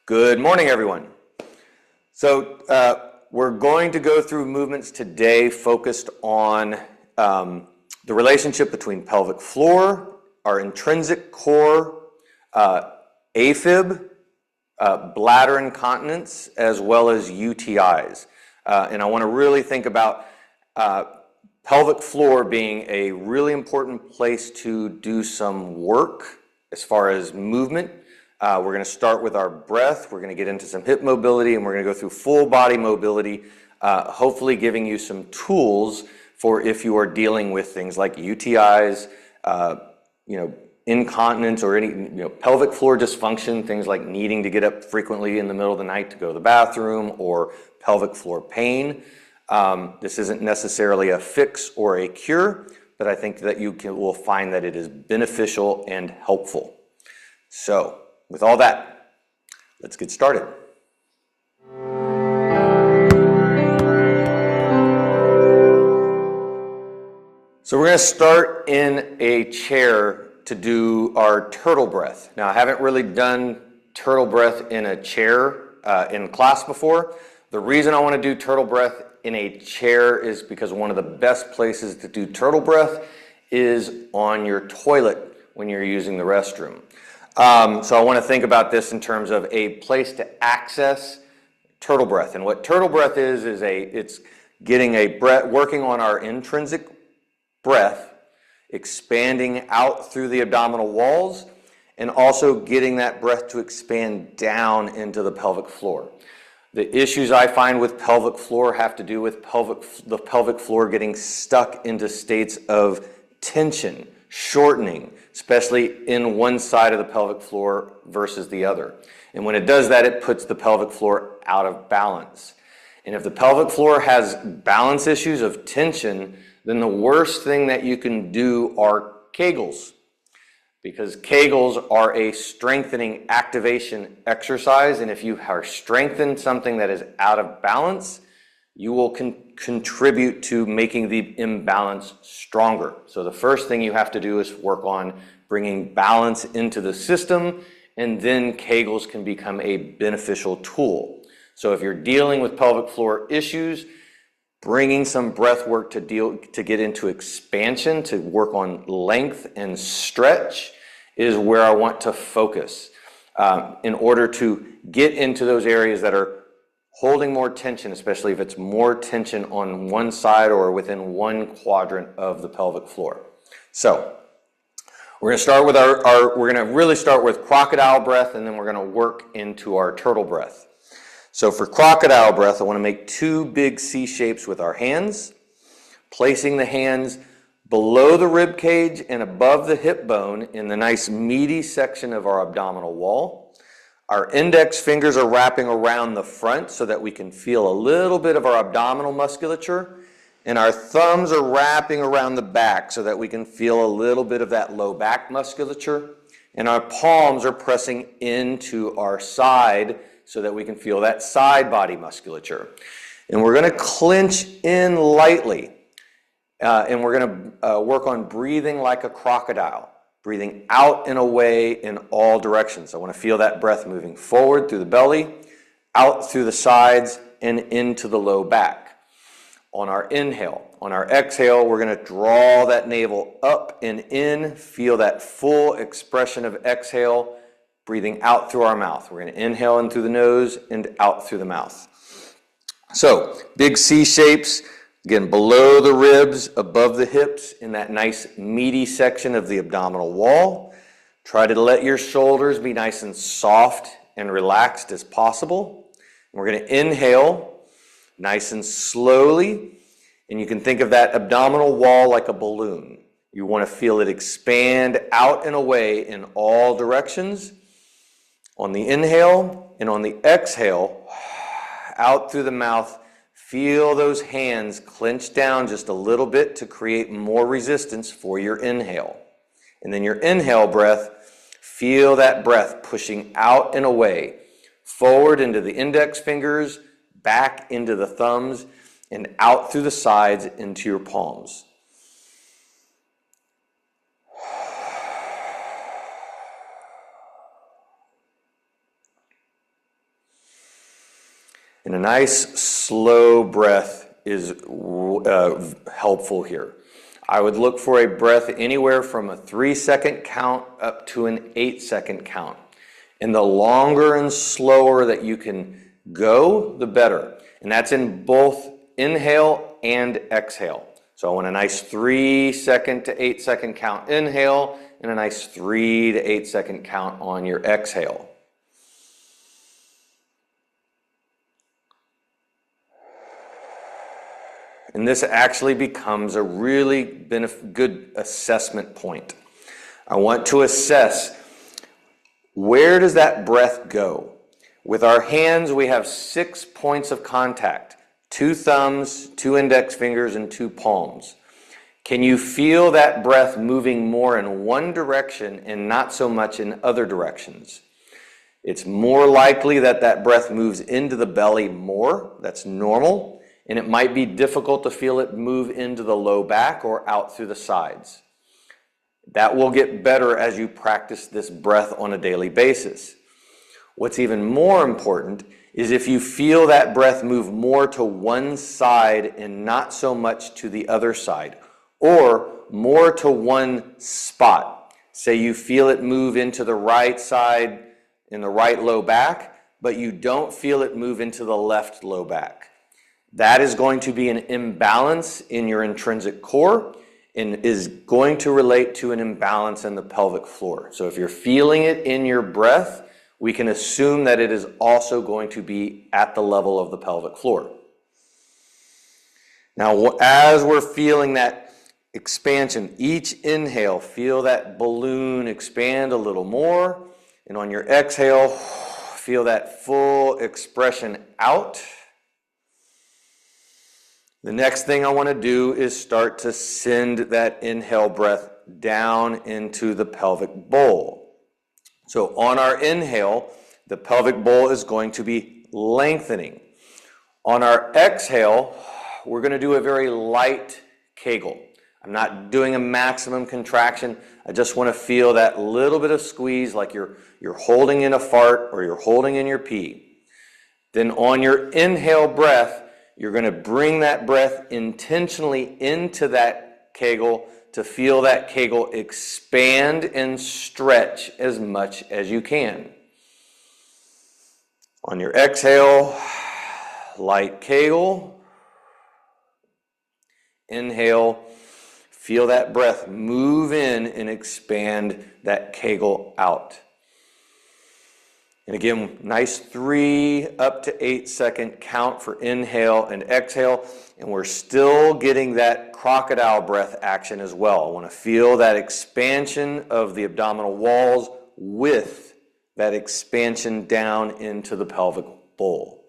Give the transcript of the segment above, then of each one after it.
Good morning, everyone. So we're going to go through movements today focused on the relationship between pelvic floor, our intrinsic core, AFib, bladder incontinence, as well as UTIs. And I want to really think about pelvic floor being a really important place to do some work as far as movement. We're going to start with our breath. We're going to get into some hip mobility, and we're going to go through full body mobility, hopefully giving you some tools for if you are dealing with things like UTIs, incontinence, or any pelvic floor dysfunction, things like needing to get up frequently in the middle of the night to go to the bathroom, or pelvic floor pain. This isn't necessarily a fix or a cure, but I think that you will find that it is beneficial and helpful. So, with all that, let's get started. So we're going to start in a chair to do our turtle breath. Now, I haven't really done turtle breath in a chair in class before. The reason I want to do turtle breath in a chair is because one of the best places to do turtle breath is on your toilet when you're using the restroom. So I want to think about this in terms of a place to access turtle breath. And what turtle breath is it's getting a breath, working on our intrinsic breath, expanding out through the abdominal walls, and also getting that breath to expand down into the pelvic floor. The issues I find with pelvic floor have to do with the pelvic floor getting stuck into states of tension, shortening, especially in one side of the pelvic floor versus the other. And when it does that, it puts the pelvic floor out of balance. And if the pelvic floor has balance issues of tension, then the worst thing that you can do are Kegels. Because Kegels are a strengthening activation exercise, and if you are strengthening something that is out of balance, you will contribute to making the imbalance stronger. So the first thing you have to do is work on bringing balance into the system, and then Kegels can become a beneficial tool. So if you're dealing with pelvic floor issues, bringing some breath work to get into expansion, to work on length and stretch is where I want to focus in order to get into those areas that are holding more tension, especially if it's more tension on one side or within one quadrant of the pelvic floor. So we're going to start with we're going to really start with crocodile breath, and then we're going to work into our turtle breath. So for crocodile breath, I want to make two big C shapes with our hands, placing the hands below the rib cage and above the hip bone in the nice meaty section of our abdominal wall. Our index fingers are wrapping around the front so that we can feel a little bit of our abdominal musculature, and our thumbs are wrapping around the back so that we can feel a little bit of that low back musculature, and our palms are pressing into our side so that we can feel that side body musculature. And we're going to clench in lightly, and we're going to work on breathing like a crocodile. Breathing out and away in all directions. I want to feel that breath moving forward through the belly, out through the sides, and into the low back. On our inhale. On our exhale, we're going to draw that navel up and in. Feel that full expression of exhale, breathing out through our mouth. We're going to inhale in through the nose and out through the mouth. So, big C shapes. Again, below the ribs, above the hips, in that nice meaty section of the abdominal wall. Try to let your shoulders be nice and soft and relaxed as possible. We're going to inhale nice and slowly, and you can think of that abdominal wall like a balloon. You want to feel it expand out and away in all directions. On the inhale and on the exhale, out through the mouth, feel those hands clench down just a little bit to create more resistance for your inhale. And then your inhale breath, feel that breath pushing out and away, forward into the index fingers, back into the thumbs, and out through the sides into your palms. And a nice slow breath is helpful here. I would look for a breath anywhere from a 3-second count up to an 8-second count. And the longer and slower that you can go, the better. And that's in both inhale and exhale. So I want a nice 3-second to 8-second count inhale and a nice 3 to 8-second count on your exhale. And this actually becomes a really good assessment point. I want to assess, where does that breath go? With our hands, we have 6 points of contact: 2 thumbs, 2 index fingers, and 2 palms. Can you feel that breath moving more in one direction and not so much in other directions? It's more likely that that breath moves into the belly more. That's normal. And it might be difficult to feel it move into the low back or out through the sides. That will get better as you practice this breath on a daily basis. What's even more important is if you feel that breath move more to one side and not so much to the other side, or more to one spot. Say you feel it move into the right side in the right low back, but you don't feel it move into the left low back. That is going to be an imbalance in your intrinsic core and is going to relate to an imbalance in the pelvic floor. So if you're feeling it in your breath, we can assume that it is also going to be at the level of the pelvic floor. Now, as we're feeling that expansion, each inhale, feel that balloon expand a little more. And on your exhale, feel that full expression out. The next thing I want to do is start to send that inhale breath down into the pelvic bowl. So on our inhale, the pelvic bowl is going to be lengthening. On our exhale, we're going to do a very light Kegel. I'm not doing a maximum contraction. I just want to feel that little bit of squeeze, like you're holding in a fart or you're holding in your pee. Then on your inhale breath, you're going to bring that breath intentionally into that Kegel to feel that Kegel expand and stretch as much as you can. On your exhale, light Kegel. Inhale, feel that breath move in and expand that Kegel out. And again, nice 3 up to 8-second count for inhale and exhale. And we're still getting that crocodile breath action as well. I want to feel that expansion of the abdominal walls with that expansion down into the pelvic bowl.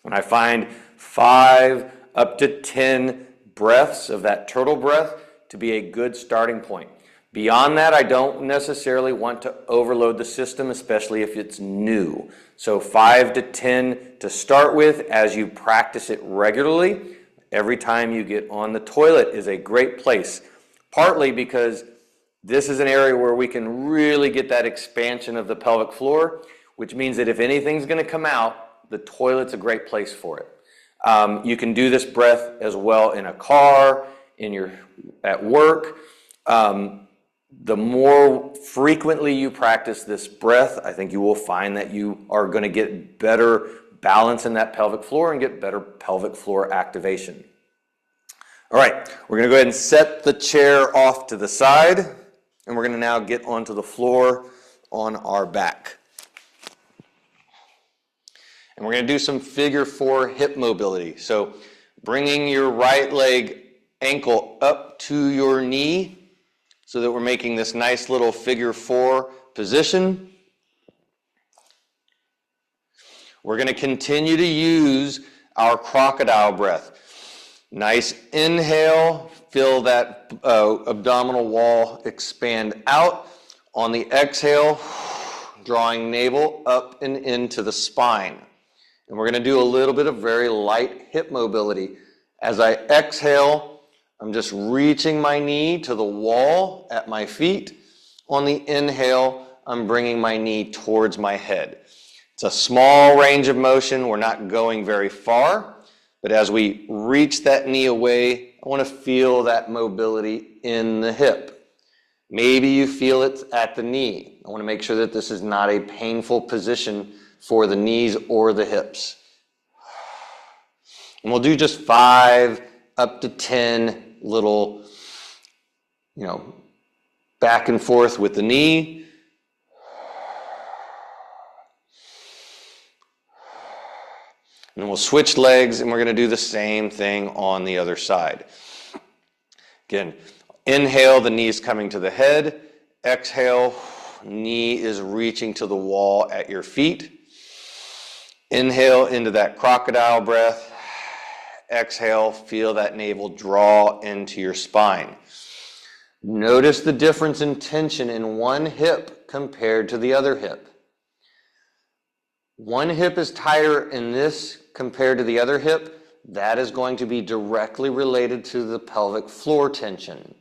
And I find 5 up to 10 breaths of that turtle breath to be a good starting point. Beyond that, I don't necessarily want to overload the system, especially if it's new. So 5 to 10 to start with as you practice it regularly. Every time you get on the toilet is a great place, partly because this is an area where we can really get that expansion of the pelvic floor, which means that if anything's going to come out, the toilet's a great place for it. You can do this breath as well in a car, at work. The more frequently you practice this breath, I think you will find that you are going to get better balance in that pelvic floor and get better pelvic floor activation. All right, we're going to go ahead and set the chair off to the side, and we're going to now get onto the floor on our back. And we're going to do some figure 4 hip mobility. So bringing your right leg ankle up to your knee so that we're making this nice little figure 4 position. We're going to continue to use our crocodile breath. Nice inhale, feel that abdominal wall expand out. On the exhale, drawing navel up and into the spine. And we're going to do a little bit of very light hip mobility. As I exhale, I'm just reaching my knee to the wall at my feet, On the inhale, I'm bringing my knee towards my head. It's a small range of motion. We're not going very far, but as we reach that knee away, I want to feel that mobility in the hip. Maybe you feel it at the knee. I want to make sure that this is not a painful position for the knees or the hips. And we'll do just 5 up to 10 little, back and forth with the knee. And we'll switch legs and we're going to do the same thing on the other side. Again, inhale, the knee is coming to the head. Exhale, knee is reaching to the wall at your feet. Inhale into that crocodile breath. Exhale, feel that navel draw into your spine. Notice the difference in tension in one hip compared to the other hip. One hip is tighter in this compared to the other hip. That is going to be directly related to the pelvic floor tension.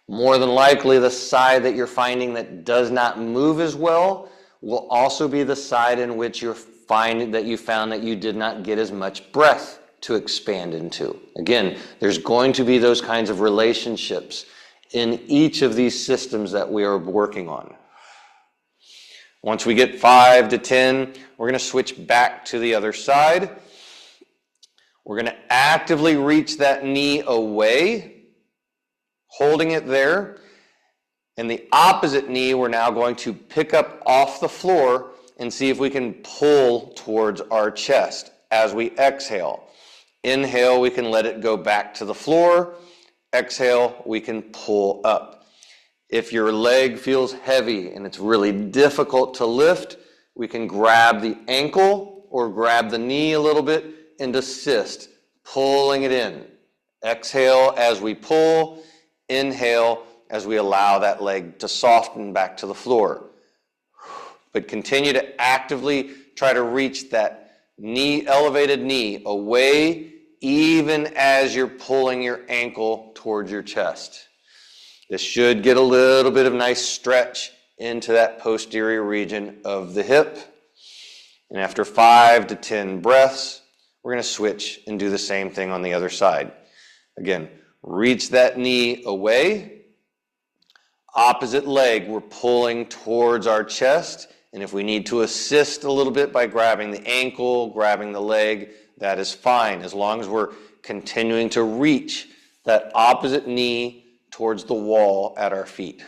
More than likely, the side that you're finding that does not move as well will also be the side in which you found that you did not get as much breath to expand into. Again, there's going to be those kinds of relationships in each of these systems that we are working on. Once we get 5 to 10, we're going to switch back to the other side. We're going to actively reach that knee away, holding it there. And the opposite knee, we're now going to pick up off the floor and see if we can pull towards our chest as we exhale. Inhale, we can let it go back to the floor. Exhale, we can pull up. If your leg feels heavy and it's really difficult to lift, we can grab the ankle or grab the knee a little bit and assist, pulling it in. Exhale as we pull. Inhale as we allow that leg to soften back to the floor. But continue to actively try to reach that knee, elevated knee away, even as you're pulling your ankle towards your chest. This should get a little bit of nice stretch into that posterior region of the hip. And after 5 to 10 breaths, we're going to switch and do the same thing on the other side. Again, reach that knee away. Opposite leg, we're pulling towards our chest. And if we need to assist a little bit by grabbing the ankle, grabbing the leg, that is fine, as long as we're continuing to reach that opposite knee towards the wall at our feet.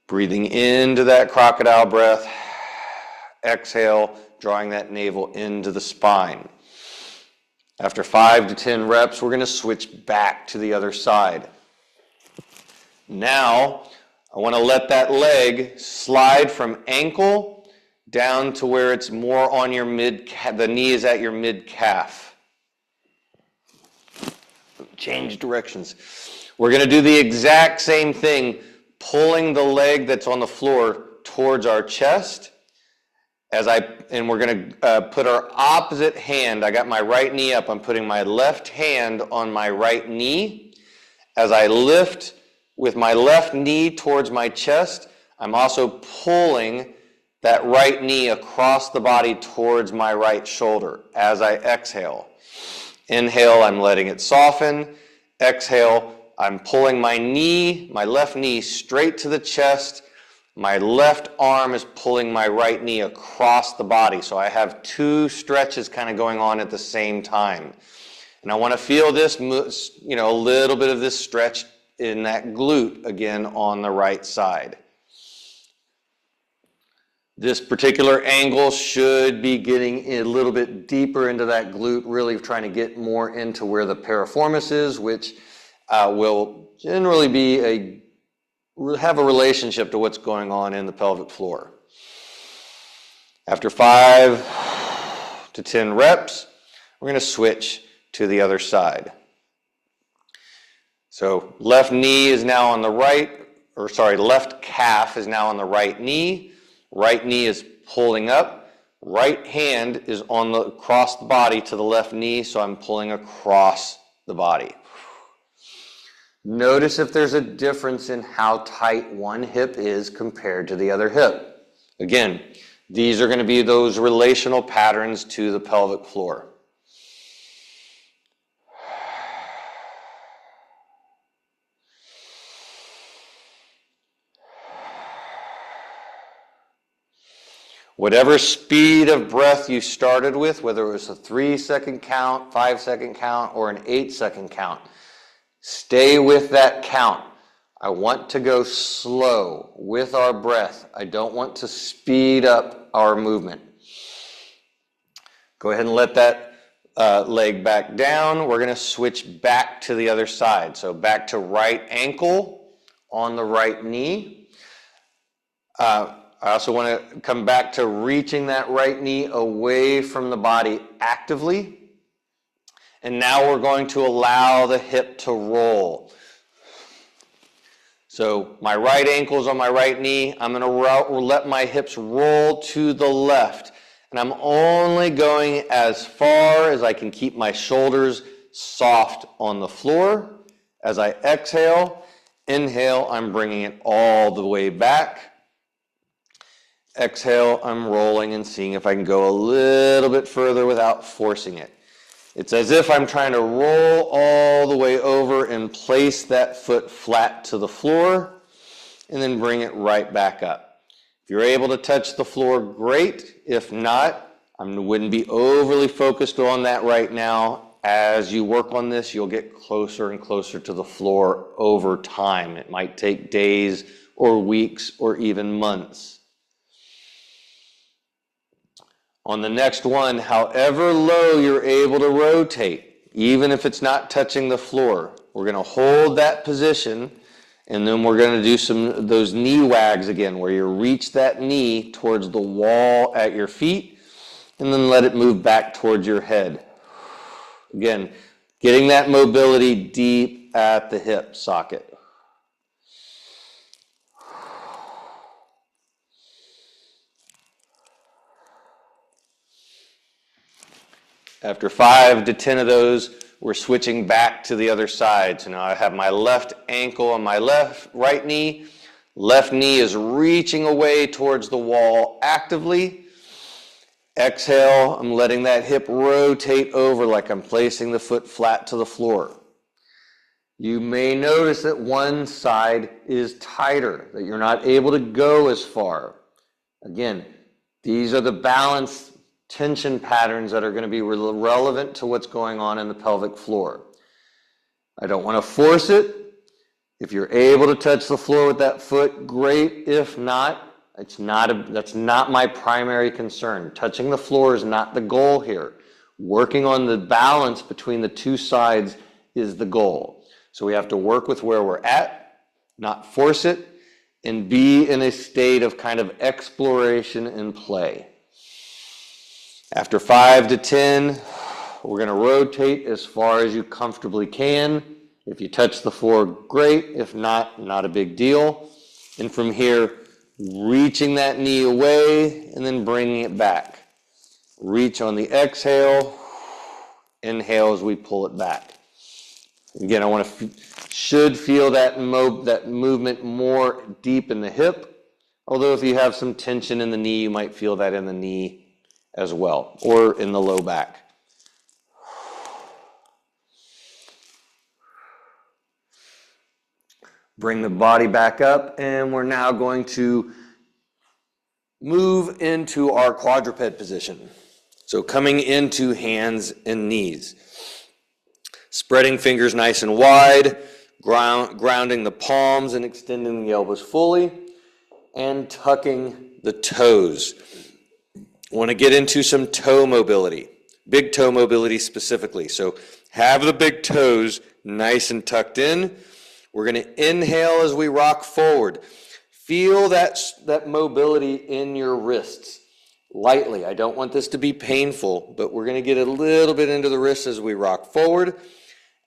Breathing into that crocodile breath. Exhale, drawing that navel into the spine. After 5 to 10 reps, we're going to switch back to the other side. Now, I want to let that leg slide from ankle down to where it's more on your mid-calf. The knee is at your mid-calf. Change directions. We're going to do the exact same thing, pulling the leg that's on the floor towards our chest. And we're going to put our opposite hand. I got my right knee up. I'm putting my left hand on my right knee. As I lift with my left knee towards my chest, I'm also pulling that right knee across the body towards my right shoulder as I exhale. Inhale, I'm letting it soften. Exhale, I'm pulling my knee, my left knee, straight to the chest. My left arm is pulling my right knee across the body. So I have 2 stretches kind of going on at the same time. And I want to feel this, a little bit of this stretch in that glute again on the right side. This particular angle should be getting a little bit deeper into that glute, really trying to get more into where the piriformis is, which will generally have a relationship to what's going on in the pelvic floor. After 5 to 10 reps, we're going to switch to the other side. So left knee is now on the left calf is now on the right knee. Right knee is pulling up. Right hand is across the body to the left knee, so I'm pulling across the body. Notice if there's a difference in how tight one hip is compared to the other hip. Again, these are going to be those relational patterns to the pelvic floor. Whatever speed of breath you started with, whether it was a 3-second count, 5-second count, or an 8-second count, stay with that count. I want to go slow with our breath. I don't want to speed up our movement. Go ahead and let that leg back down. We're going to switch back to the other side. So back to right ankle on the right knee. I also want to come back to reaching that right knee away from the body actively. And now we're going to allow the hip to roll. So my right ankle is on my right knee. I'm going to let my hips roll to the left. And I'm only going as far as I can keep my shoulders soft on the floor. As I exhale, inhale, I'm bringing it all the way back. Exhale, I'm rolling and seeing if I can go a little bit further without forcing it. It's as if I'm trying to roll all the way over and place that foot flat to the floor and then bring it right back up. If you're able to touch the floor, great. If not, I wouldn't be overly focused on that right now. As you work on this, you'll get closer and closer to the floor over time. It might take days or weeks or even months. On the next one, however low you're able to rotate, even if it's not touching the floor, we're going to hold that position, and then we're going to do some those knee wags again, where you reach that knee towards the wall at your feet, and then let it move back towards your head. Again, getting that mobility deep at the hip socket. After 5 to 10 of those, we're switching back to the other side. So now I have my left ankle on my right knee. Left knee is reaching away towards the wall actively. Exhale, I'm letting that hip rotate over like I'm placing the foot flat to the floor. You may notice that one side is tighter, that you're not able to go as far. Again, these are the balance tension patterns that are going to be relevant to what's going on in the pelvic floor. I don't want to force it. If you're able to touch the floor with that foot, great. If not, that's not my primary concern. Touching the floor is not the goal here. Working on the balance between the two sides is the goal. So we have to work with where we're at, not force it, and be in a state of kind of exploration and play. After 5 to 10, we're going to rotate as far as you comfortably can. If you touch the floor, great. If not, not a big deal. And from here, reaching that knee away and then bringing it back. Reach on the exhale. Inhale as we pull it back. Again, I should feel that movement more deep in the hip. Although if you have some tension in the knee, you might feel that in the knee as well, or in the low back. Bring the body back up, and we're now going to move into our quadruped position. So coming into hands and knees. Spreading fingers nice and wide, grounding the palms and extending the elbows fully, and tucking the toes. I want to get into some toe mobility, big toe mobility specifically. So have the big toes nice and tucked in. We're going to inhale as we rock forward. Feel that mobility in your wrists lightly. I don't want this to be painful, but we're going to get a little bit into the wrists as we rock forward.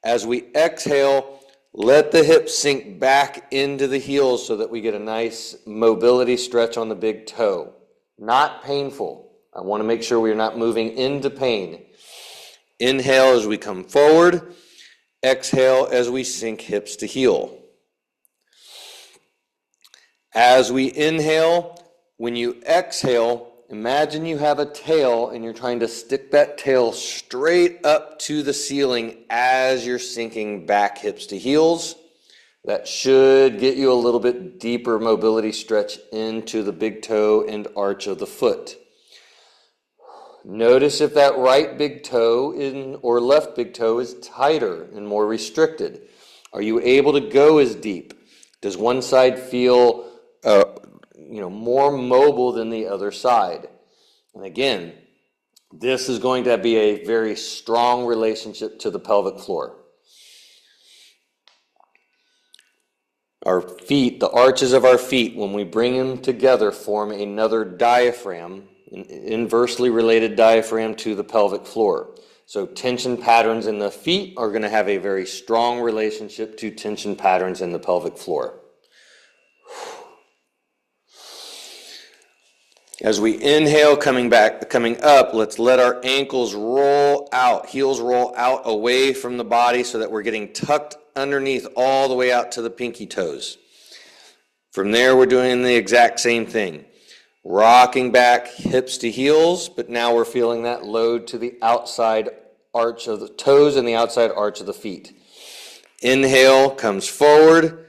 As we exhale, let the hips sink back into the heels so that we get a nice mobility stretch on the big toe. Not painful. I want to make sure we're not moving into pain. Inhale as we come forward. Exhale as we sink hips to heel. As we inhale, when you exhale, imagine you have a tail and you're trying to stick that tail straight up to the ceiling as you're sinking back hips to heels. That should get you a little bit deeper mobility stretch into the big toe and arch of the foot. Notice if that right big toe or left big toe is tighter and more restricted. Are you able to go as deep? Does one side feel more mobile than the other side? And again, this is going to be a very strong relationship to the pelvic floor. Our feet, the arches of our feet, when we bring them together, form another diaphragm, an inversely related diaphragm to the pelvic floor. So tension patterns in the feet are going to have a very strong relationship to tension patterns in the pelvic floor. As we inhale, coming up, let's let our ankles roll out, heels roll out away from the body so that we're getting tucked underneath all the way out to the pinky toes. From there, we're doing the exact same thing. Rocking back hips to heels, but now we're feeling that load to the outside arch of the toes and the outside arch of the feet. Inhale comes forward.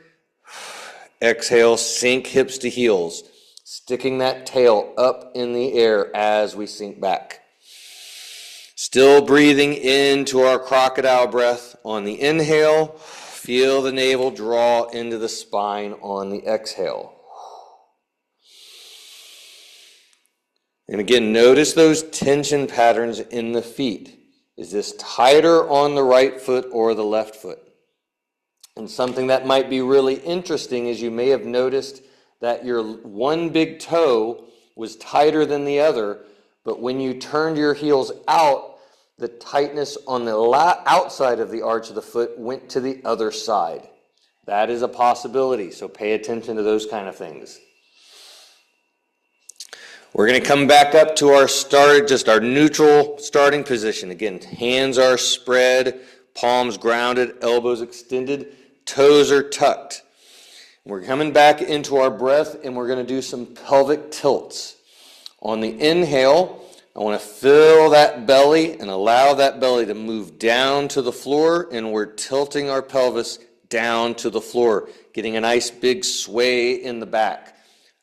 Exhale, sink hips to heels. Sticking that tail up in the air as we sink back. Still breathing into our crocodile breath on the inhale. Feel the navel draw into the spine on the exhale. And again, notice those tension patterns in the feet. Is this tighter on the right foot or the left foot? And something that might be really interesting is you may have noticed that your one big toe was tighter than the other, but when you turned your heels out, the tightness on the outside of the arch of the foot went to the other side. That is a possibility, so pay attention to those kind of things. We're going to come back up to our neutral starting position. Again, hands are spread, palms grounded, elbows extended, toes are tucked. We're coming back into our breath and we're going to do some pelvic tilts. On the inhale, I want to fill that belly and allow that belly to move down to the floor, and we're tilting our pelvis down to the floor, getting a nice big sway in the back.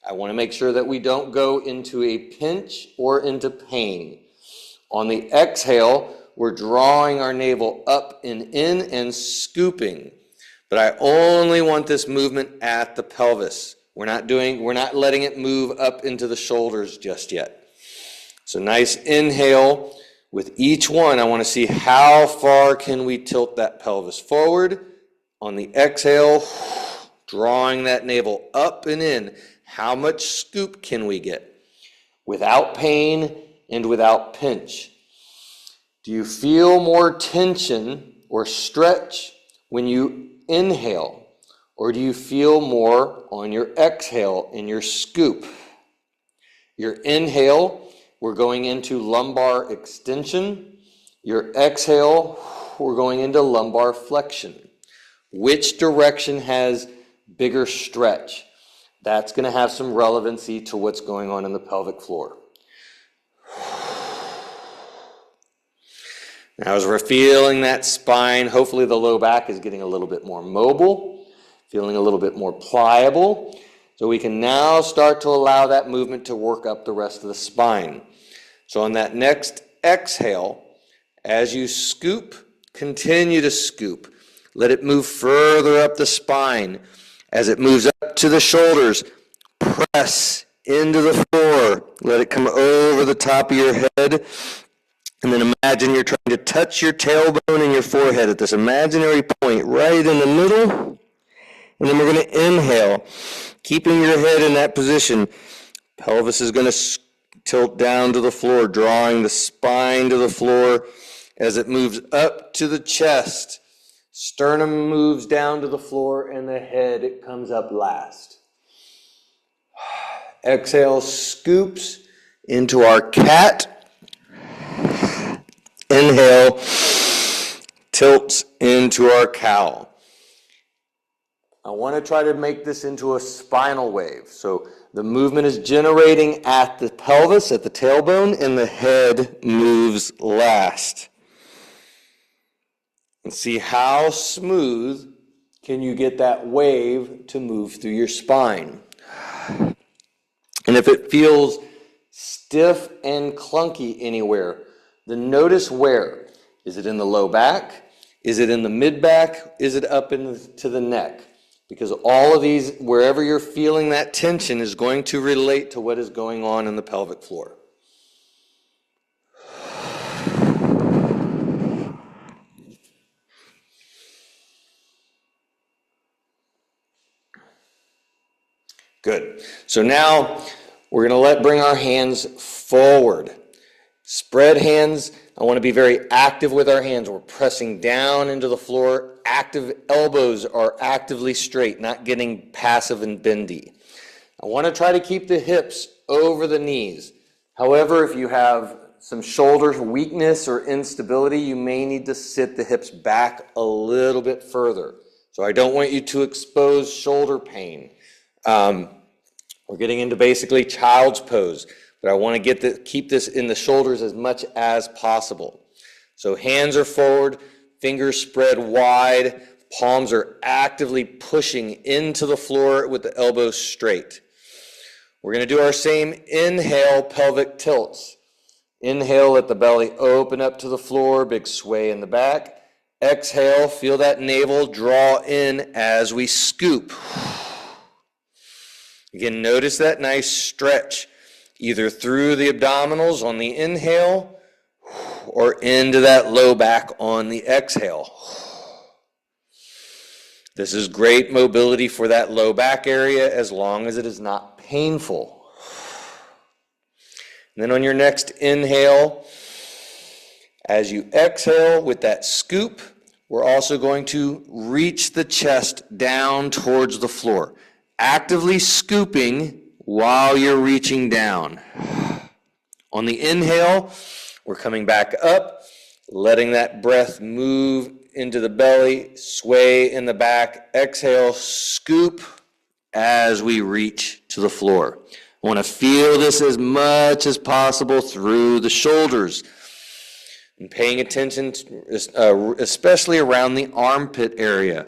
I want to make sure that we don't go into a pinch or into pain. On the exhale, we're drawing our navel up and in and scooping. But I only want this movement at the pelvis. We're not letting it move up into the shoulders just yet. So nice inhale. With each one, I want to see how far can we tilt that pelvis forward. On the exhale, drawing that navel up and in. How much scoop can we get? Without pain and without pinch. Do you feel more tension or stretch when you inhale, or do you feel more on your exhale in your scoop? Your inhale, we're going into lumbar extension. Your exhale, we're going into lumbar flexion. Which direction has bigger stretch? That's going to have some relevancy to what's going on in the pelvic floor. Now as we're feeling that spine, hopefully the low back is getting a little bit more mobile, feeling a little bit more pliable. So we can now start to allow that movement to work up the rest of the spine. So on that next exhale, as you scoop, continue to scoop. Let it move further up the spine. As it moves up to the shoulders, press into the floor. Let it come over the top of your head. And then imagine you're trying to touch your tailbone and your forehead at this imaginary point right in the middle. And then we're going to inhale, keeping your head in that position. Pelvis is going to tilt down to the floor, drawing the spine to the floor as it moves up to the chest. Sternum moves down to the floor and the head, it comes up last. Exhale, scoops. into our cat. Inhale, tilts into our cow. I want to try to make this into a spinal wave. So the movement is generating at the pelvis, at the tailbone, and the head moves last. And see how smooth can you get that wave to move through your spine. And if it feels stiff and clunky anywhere, then notice where. Is it in the low back? Is it in the mid back? Is it up into the neck? Because all of these, wherever you're feeling that tension, is going to relate to what is going on in the pelvic floor. Good. So now we're going to bring our hands forward. Spread hands. I want to be very active with our hands. We're pressing down into the floor. Active elbows are actively straight, not getting passive and bendy. I want to try to keep the hips over the knees. However, if you have some shoulder weakness or instability, you may need to sit the hips back a little bit further. So I don't want you to expose shoulder pain. We're getting into basically child's pose, but I want to keep this in the shoulders as much as possible. So hands are forward, fingers spread wide, palms are actively pushing into the floor with the elbows straight. We're going to do our same inhale pelvic tilts. Inhale, let the belly open up to the floor, big sway in the back. Exhale, feel that navel draw in as we scoop. Again, notice that nice stretch, either through the abdominals on the inhale or into that low back on the exhale. This is great mobility for that low back area as long as it is not painful. And then on your next inhale, as you exhale with that scoop, we're also going to reach the chest down towards the floor. Actively scooping while you're reaching down. On the inhale, we're coming back up, letting that breath move into the belly, sway in the back. Exhale, scoop as we reach to the floor. I want to feel this as much as possible through the shoulders. And paying attention, especially around the armpit area.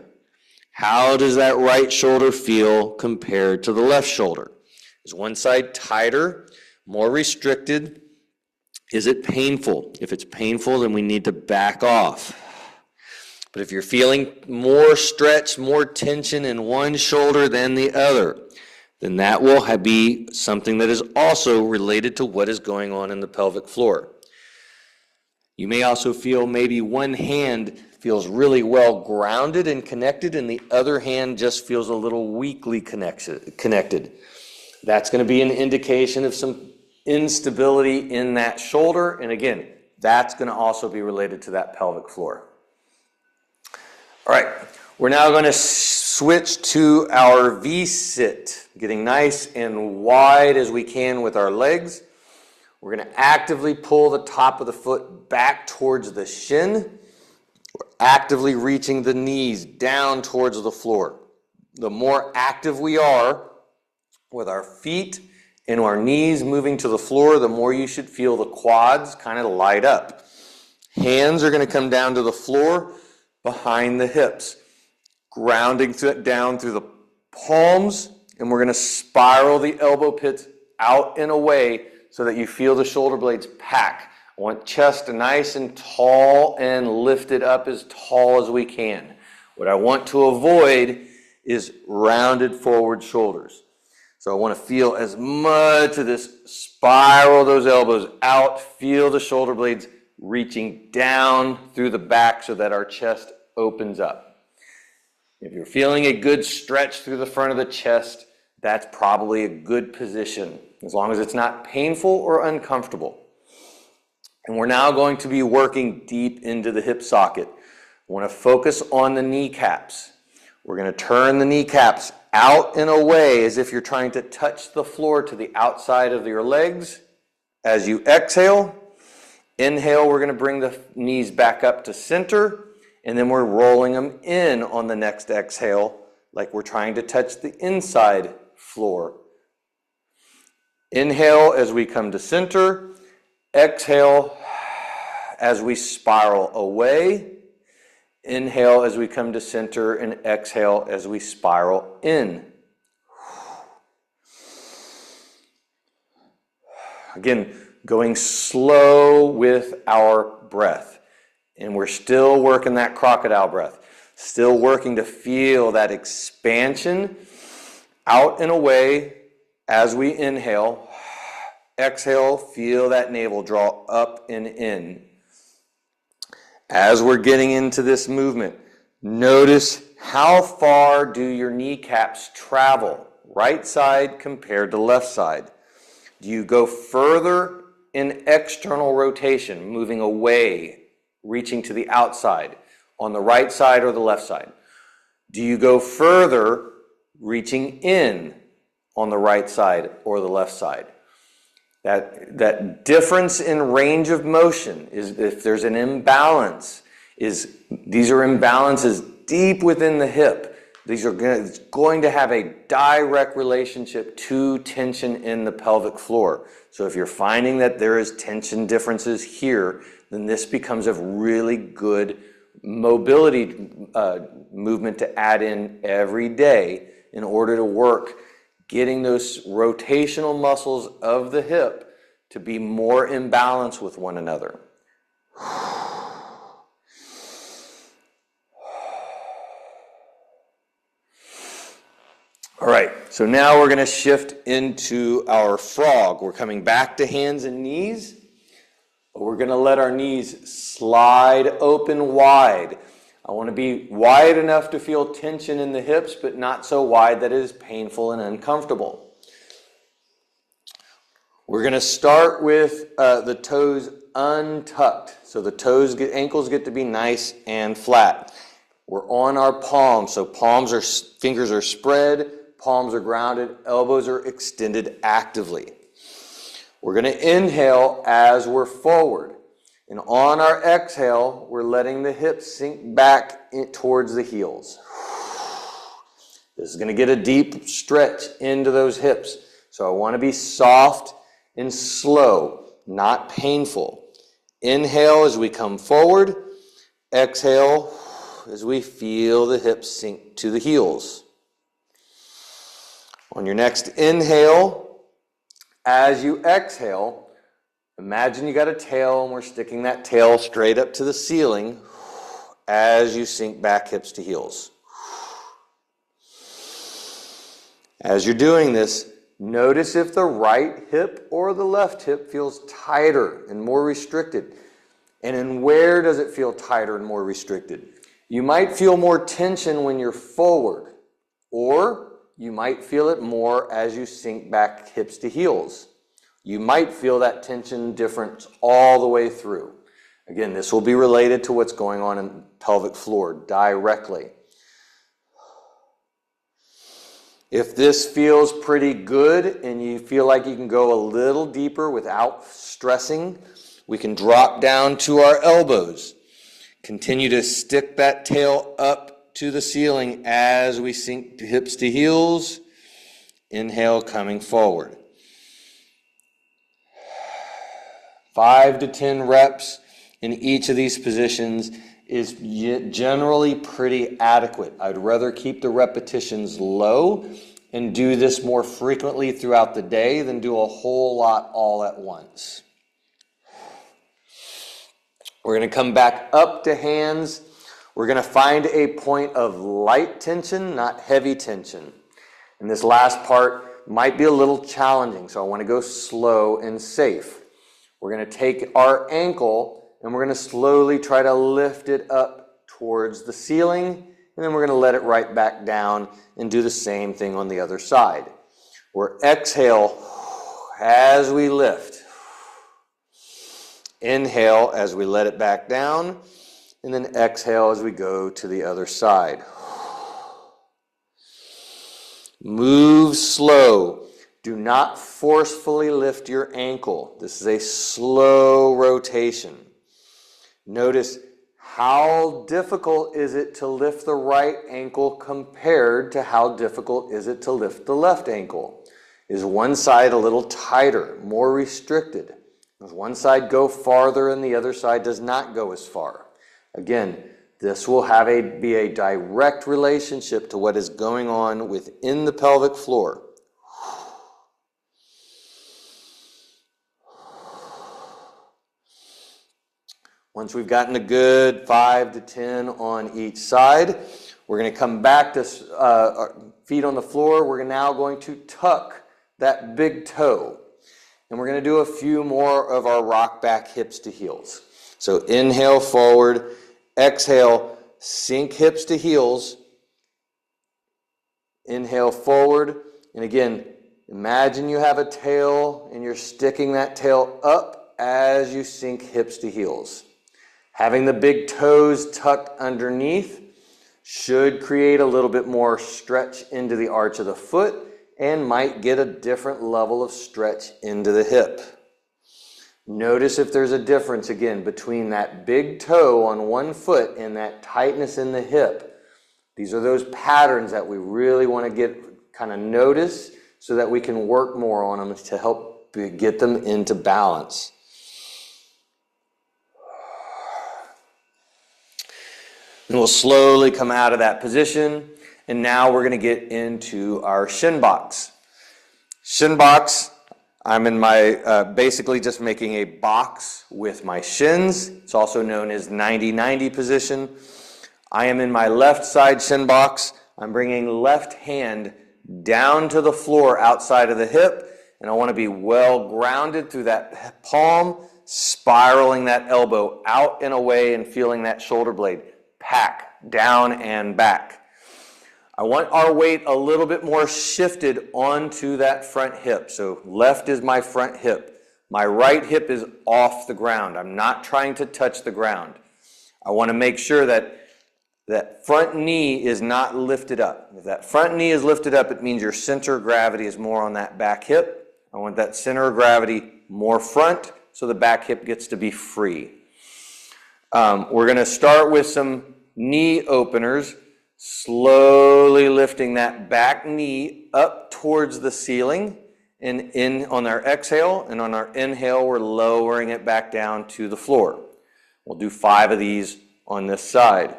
How does that right shoulder feel compared to the left shoulder? Is one side tighter, more restricted? Is it painful? If it's painful, then we need to back off. But if you're feeling more stretch, more tension in one shoulder than the other, then that will be something that is also related to what is going on in the pelvic floor. You may also feel maybe one hand feels really well grounded and connected, and the other hand just feels a little weakly connected. That's going to be an indication of some instability in that shoulder, and again, that's going to also be related to that pelvic floor. All right, we're now going to switch to our V-sit, getting nice and wide as we can with our legs. We're going to actively pull the top of the foot back towards the shin. We're actively reaching the knees down towards the floor. The more active we are with our feet and our knees moving to the floor, the more you should feel the quads kind of light up. Hands are going to come down to the floor behind the hips, grounding down through the palms, and we're going to spiral the elbow pits out and away so that you feel the shoulder blades pack. I want chest nice and tall and lifted up as tall as we can. What I want to avoid is rounded forward shoulders. So I want to feel as much of this, spiral those elbows out, feel the shoulder blades reaching down through the back so that our chest opens up. If you're feeling a good stretch through the front of the chest, that's probably a good position, as long as it's not painful or uncomfortable. And we're now going to be working deep into the hip socket. I want to focus on the kneecaps. We're going to turn the kneecaps out and away as if you're trying to touch the floor to the outside of your legs. As you exhale, inhale, we're going to bring the knees back up to center, and then we're rolling them in on the next exhale, like we're trying to touch the inside floor. Inhale as we come to center, exhale as we spiral away, inhale as we come to center, and exhale as we spiral in. Again, going slow with our breath. And we're still working that crocodile breath. Still working to feel that expansion out and away as we inhale. Exhale, feel that navel draw up and in. As we're getting into this movement, notice how far do your kneecaps travel, right side compared to left side. Do you go further in external rotation, moving away, reaching to the outside, on the right side or the left side? Do you go further, reaching in on the right side or the left side? That difference in range of motion is, if there's an imbalance, these are imbalances deep within the hip. It's going to have a direct relationship to tension in the pelvic floor. So if you're finding that there is tension differences here, then this becomes a really good mobility movement to add in every day in order to work getting those rotational muscles of the hip to be more in balance with one another. All right, so now we're going to shift into our frog. We're coming back to hands and knees. We're going to let our knees slide open wide. I want to be wide enough to feel tension in the hips, but not so wide that it is painful and uncomfortable. We're going to start with the toes untucked. So the ankles get to be nice and flat. We're on our palms, so fingers are spread, palms are grounded, elbows are extended actively. We're going to inhale as we're forward. And on our exhale, we're letting the hips sink back towards the heels. This is going to get a deep stretch into those hips. So I want to be soft and slow, not painful. Inhale as we come forward. Exhale as we feel the hips sink to the heels. On your next inhale, as you exhale, imagine you got a tail and we're sticking that tail straight up to the ceiling as you sink back hips to heels. As you're doing this, notice if the right hip or the left hip feels tighter and more restricted. And in where does it feel tighter and more restricted? You might feel more tension when you're forward, or you might feel it more as you sink back hips to heels. You might feel that tension difference all the way through. Again, this will be related to what's going on in the pelvic floor directly. If this feels pretty good and you feel like you can go a little deeper without stressing, we can drop down to our elbows. Continue to stick that tail up to the ceiling as we sink hips to heels. Inhale, coming forward. 5 to 10 reps in each of these positions is generally pretty adequate. I'd rather keep the repetitions low and do this more frequently throughout the day than do a whole lot all at once. We're going to come back up to hands. We're going to find a point of light tension, not heavy tension. And this last part might be a little challenging, so I want to go slow and safe. We're going to take our ankle and we're going to slowly try to lift it up towards the ceiling, and then we're going to let it right back down and do the same thing on the other side. We're exhale as we lift. Inhale as we let it back down, and then exhale as we go to the other side. Move slow. Do not forcefully lift your ankle. This is a slow rotation. Notice how difficult is it to lift the right ankle compared to how difficult is it to lift the left ankle. Is one side a little tighter, more restricted? Does one side go farther and the other side does not go as far? Again, this will be a direct relationship to what is going on within the pelvic floor. Once we've gotten a good 5 to 10 on each side, we're going to come back to feet on the floor. We're now going to tuck that big toe. And we're going to do a few more of our rock back hips to heels. So inhale forward, exhale, sink hips to heels. Inhale forward. And again, imagine you have a tail and you're sticking that tail up as you sink hips to heels. Having the big toes tucked underneath should create a little bit more stretch into the arch of the foot and might get a different level of stretch into the hip. Notice if there's a difference again between that big toe on one foot and that tightness in the hip. These are those patterns that we really want to kind of notice so that we can work more on them to help get them into balance. And we'll slowly come out of that position. And now we're going to get into our shin box. Shin box, I'm in my, basically just making a box with my shins. It's also known as 90-90 position. I am in my left side shin box. I'm bringing left hand down to the floor outside of the hip. And I want to be well grounded through that palm, spiraling that elbow out and away and feeling that shoulder blade pack down and back. I want our weight a little bit more shifted onto that front hip. So left is my front hip. My right hip is off the ground. I'm not trying to touch the ground. I want to make sure that that front knee is not lifted up. If that front knee is lifted up, it means your center of gravity is more on that back hip. I want that center of gravity more front so the back hip gets to be free. We're going to start with some knee openers, slowly lifting that back knee up towards the ceiling, and in on our exhale, and on our inhale, we're lowering it back down to the floor. We'll do 5 of these on this side.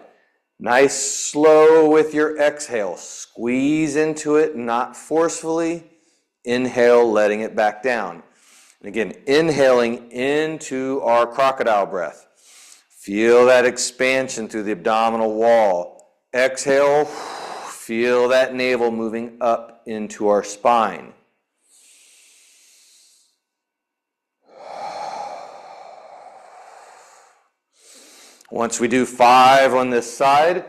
Nice slow with your exhale. Squeeze into it, not forcefully. Inhale, letting it back down. And again, inhaling into our crocodile breath. Feel that expansion through the abdominal wall. Exhale, feel that navel moving up into our spine. Once we do 5 on this side,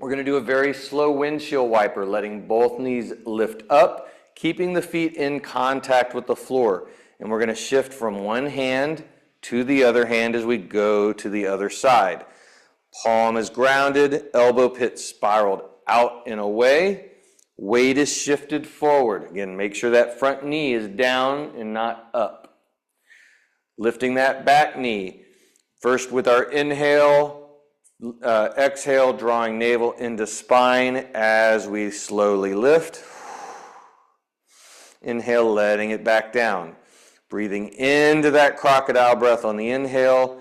we're going to do a very slow windshield wiper, letting both knees lift up, keeping the feet in contact with the floor. And we're going to shift from one hand to the other hand as we go to the other side. Palm is grounded, elbow pit spiraled out and away. Weight is shifted forward. Again, make sure that front knee is down and not up. Lifting that back knee. First with our inhale, exhale, drawing navel into spine as we slowly lift. Inhale, letting it back down. Breathing into that crocodile breath on the inhale,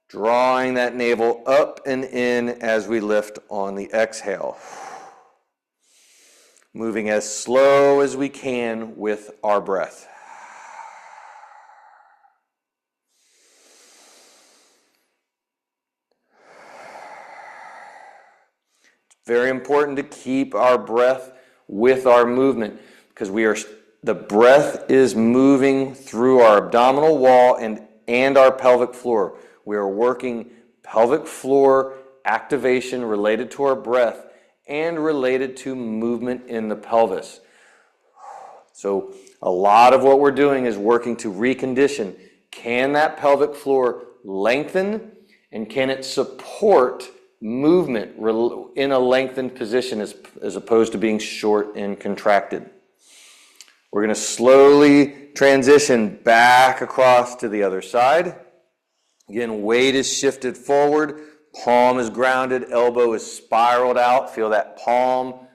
drawing that navel up and in as we lift on the exhale. Moving as slow as we can with our breath. It's very important to keep our breath with our movement because the breath is moving through our abdominal wall and our pelvic floor. We are working pelvic floor activation related to our breath and related to movement in the pelvis. So a lot of what we're doing is working to recondition. Can that pelvic floor lengthen and can it support movement in a lengthened position as opposed to being short and contracted? We're going to slowly transition back across to the other side. Again, weight is shifted forward, palm is grounded, elbow is spiraled out. Feel that palm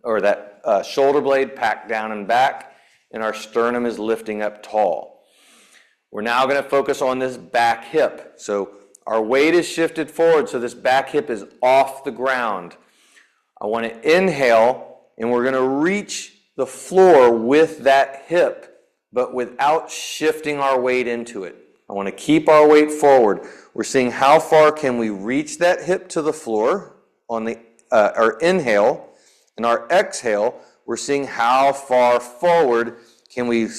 or that shoulder blade packed down and back, and our sternum is lifting up tall. We're now going to focus on this back hip. So our weight is shifted forward, so this back hip is off the ground. I want to inhale, and we're going to reach the floor with that hip, but without shifting our weight into it. I want to keep our weight forward. We're seeing how far can we reach that hip to the floor on our inhale, and our exhale, we're seeing how far forward can we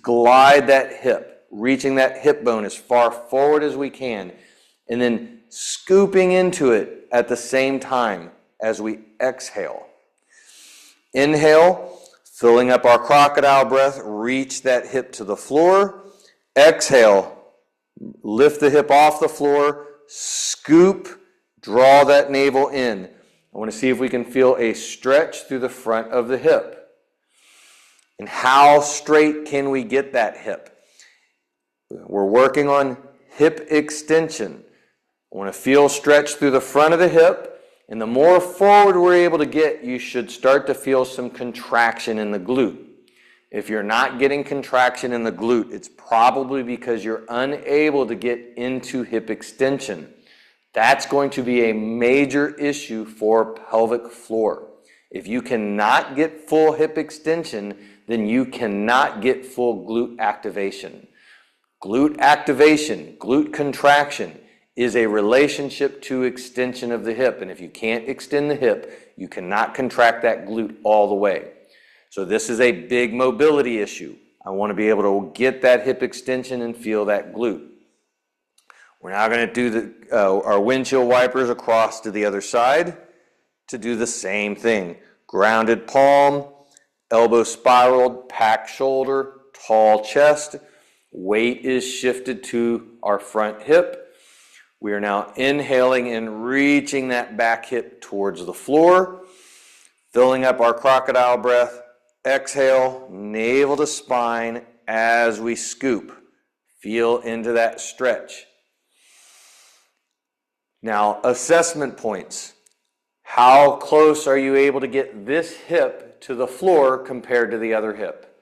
glide that hip, reaching that hip bone as far forward as we can, and then scooping into it at the same time as we exhale. Inhale, filling up our crocodile breath, reach that hip to the floor. Exhale, lift the hip off the floor, scoop, draw that navel in. I want to see if we can feel a stretch through the front of the hip. And how straight can we get that hip? We're working on hip extension. I want to feel stretch through the front of the hip. And the more forward we're able to get, you should start to feel some contraction in the glute. If you're not getting contraction in the glute, it's probably because you're unable to get into hip extension. That's going to be a major issue for pelvic floor. If you cannot get full hip extension, then you cannot get full glute activation. Glute activation, glute contraction, is a relationship to extension of the hip. And if you can't extend the hip, you cannot contract that glute all the way. So this is a big mobility issue. I want to be able to get that hip extension and feel that glute. We're now going to do our windshield wipers across to the other side to do the same thing. Grounded palm, elbow spiraled, packed shoulder, tall chest. Weight is shifted to our front hip. We are now inhaling and reaching that back hip towards the floor, filling up our crocodile breath. Exhale, navel to spine as we scoop. Feel into that stretch. Now, assessment points. How close are you able to get this hip to the floor compared to the other hip?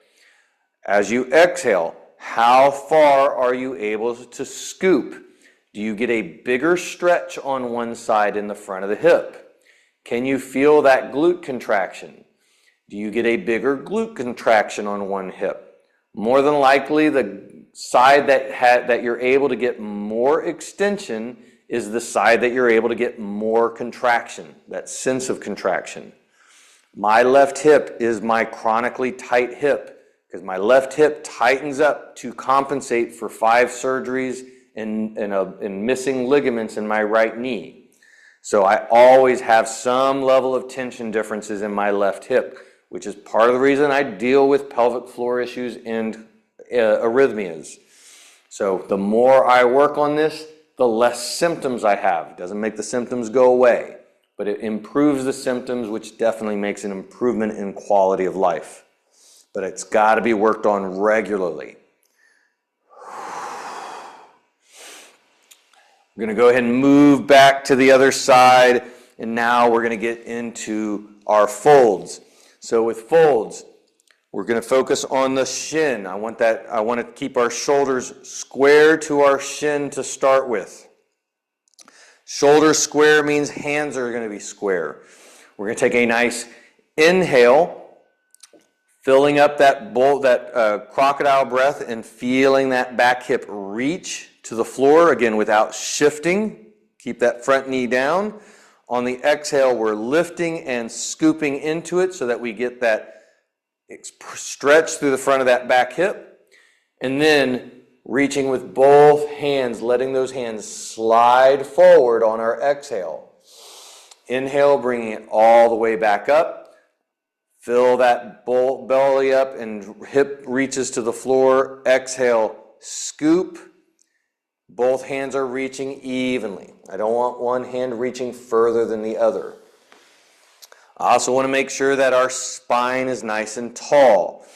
As you exhale, how far are you able to scoop? Do you get a bigger stretch on one side in the front of the hip? Can you feel that glute contraction? Do you get a bigger glute contraction on one hip? More than likely, the side that you're able to get more extension is the side that you're able to get more contraction, that sense of contraction. My left hip is my chronically tight hip because my left hip tightens up to compensate for 5 surgeries and missing ligaments in my right knee. So I always have some level of tension differences in my left hip, which is part of the reason I deal with pelvic floor issues and arrhythmias. So the more I work on this, the less symptoms I have. It doesn't make the symptoms go away, but it improves the symptoms, which definitely makes an improvement in quality of life. But it's got to be worked on regularly. We're going to go ahead and move back to the other side, and now we're going to get into our folds. So with folds, we're going to focus on the shin. I want to keep our shoulders square to our shin to start with. Shoulders square means hands are going to be square. We're going to take a nice inhale, filling up that crocodile breath and feeling that back hip reach to the floor, again, without shifting. Keep that front knee down. On the exhale, we're lifting and scooping into it so that we get that stretch through the front of that back hip. And then reaching with both hands, letting those hands slide forward on our exhale. Inhale, bringing it all the way back up. Fill that belly up and hip reaches to the floor. Exhale, scoop. Both hands are reaching evenly. I don't want one hand reaching further than the other. I also want to make sure that our spine is nice and tall.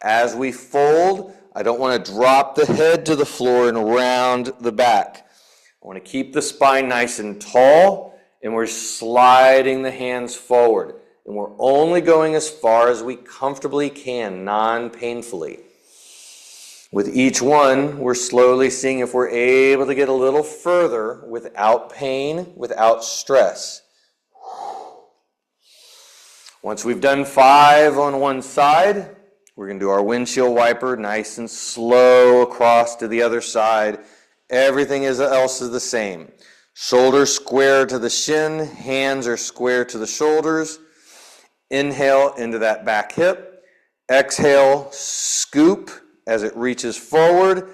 As we fold, I don't want to drop the head to the floor and round the back. I want to keep the spine nice and tall, and we're sliding the hands forward. And we're only going as far as we comfortably can, non-painfully. With each one, we're slowly seeing if we're able to get a little further without pain, without stress. Once we've done 5 on one side, we're going to do our windshield wiper nice and slow across to the other side. Everything else is the same. Shoulders square to the shin, hands are square to the shoulders. Inhale into that back hip. Exhale, scoop as it reaches forward,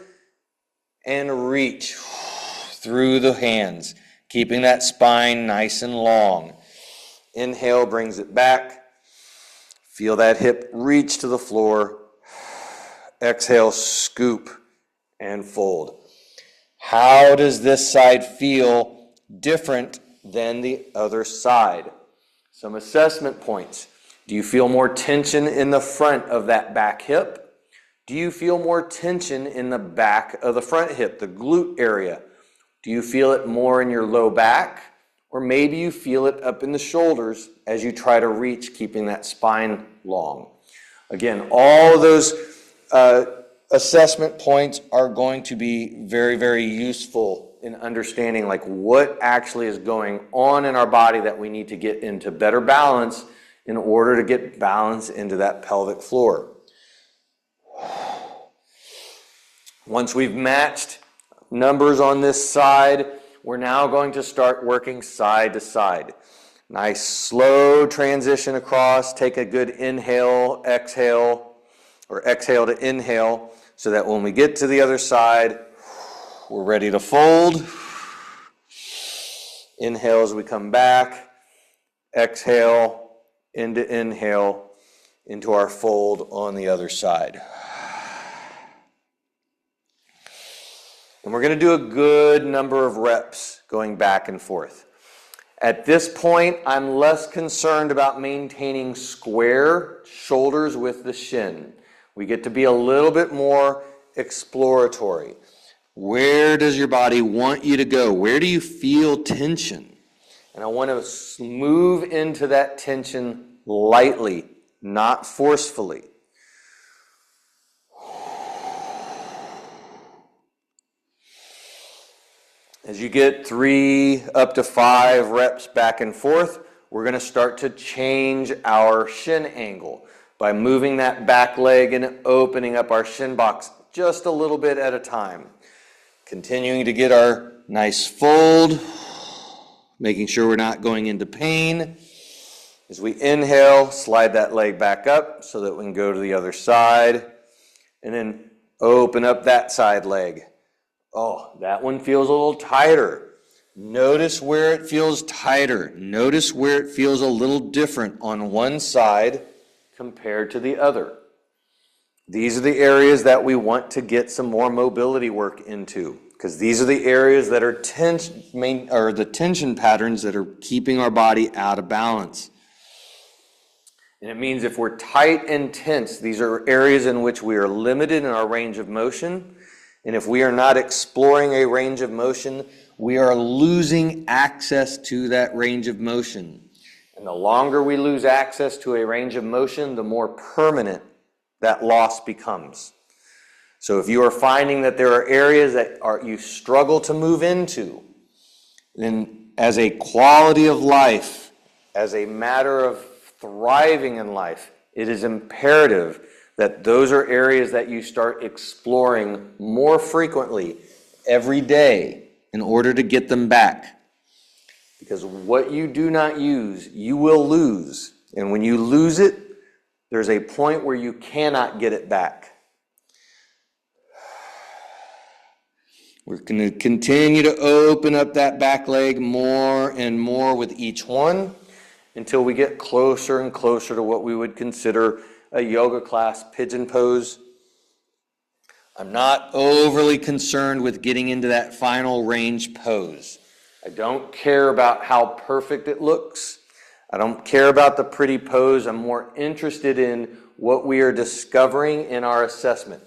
and reach through the hands, keeping that spine nice and long. Inhale brings it back. Feel that hip reach to the floor. Exhale, scoop, and fold. How does this side feel different than the other side? Some assessment points. Do you feel more tension in the front of that back hip? Do you feel more tension in the back of the front hip, the glute area? Do you feel it more in your low back? Or maybe you feel it up in the shoulders as you try to reach, keeping that spine long. Again, all of those assessment points are going to be very, very useful in understanding like what actually is going on in our body that we need to get into better balance in order to get balance into that pelvic floor. Once we've matched numbers on this side, we're now going to start working side to side. Nice slow transition across. Take a good inhale, exhale, or exhale to inhale, so that when we get to the other side, we're ready to fold. Inhale as we come back. Exhale into inhale into our fold on the other side. And we're going to do a good number of reps going back and forth. At this point, I'm less concerned about maintaining square shoulders with the shin. We get to be a little bit more exploratory. Where does your body want you to go? Where do you feel tension? And I want to move into that tension lightly, not forcefully. As you get 3 up to 5 reps back and forth, we're going to start to change our shin angle by moving that back leg and opening up our shin box just a little bit at a time. Continuing to get our nice fold, making sure we're not going into pain. As we inhale, slide that leg back up so that we can go to the other side, and then open up that side leg. Oh, that one feels a little tighter. Notice where it feels tighter. Notice where it feels a little different on one side compared to the other. These are the areas that we want to get some more mobility work into, because these are the areas that are the tension patterns that are keeping our body out of balance. And it means if we're tight and tense, these are areas in which we are limited in our range of motion. And if we are not exploring a range of motion, we are losing access to that range of motion. And the longer we lose access to a range of motion, the more permanent that loss becomes. So if you are finding that there are areas that you struggle to move into, then as a quality of life, as a matter of thriving in life, it is imperative that those are areas that you start exploring more frequently every day in order to get them back. Because what you do not use, you will lose. And when you lose it, there's a point where you cannot get it back. We're going to continue to open up that back leg more and more with each one until we get closer and closer to what we would consider a yoga class pigeon pose. I'm not overly concerned with getting into that final range pose. I don't care about how perfect it looks. I don't care about the pretty pose. I'm more interested in what we are discovering in our assessment.